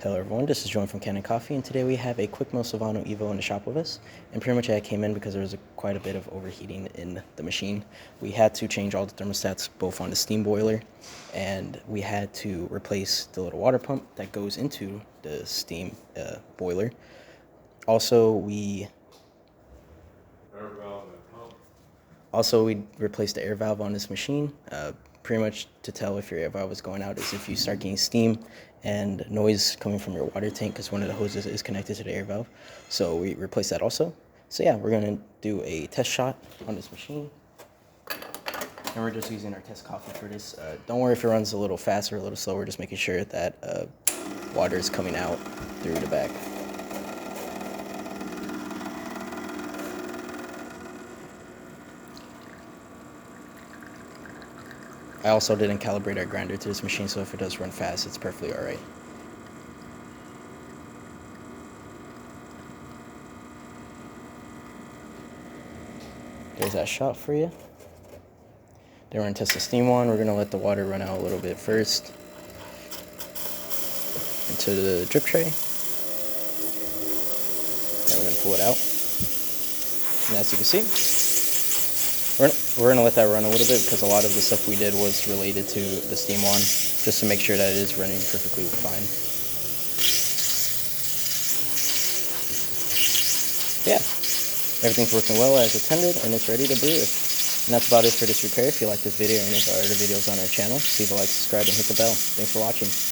Hello everyone, this is Joan from Kanen Coffee, and today we have a quick mill Silvano Evo in the shop with us. And pretty much I came in because there was quite a bit of overheating in the machine. We had to change all the thermostats both on the steam boiler, and we had to replace the little water pump that goes into the steam boiler. Also, we replaced the air valve on this machine. Pretty much to tell if your air valve is going out is if you start getting steam and noise coming from your water tank, because one of the hoses is connected to the air valve. So we replaced that also. So yeah, we're going to do a test shot on this machine. And we're just using our test coffee for this. Don't worry if it runs a little faster or a little slower, just making sure that water is coming out through the back. I also didn't calibrate our grinder to this machine, so if it does run fast, it's perfectly alright. There's that shot for you. Then we're going to test the steam one. We're going to let the water run out a little bit first into the drip tray. Then we're going to pull it out. And as you can see, we're going to let that run a little bit because a lot of the stuff we did was related to the steam one, just to make sure that it is running perfectly fine. Yeah, everything's working well as intended, and it's ready to brew. And that's about it for this repair. If you like this video or any of our other videos on our channel, leave a like, subscribe, and hit the bell. Thanks for watching.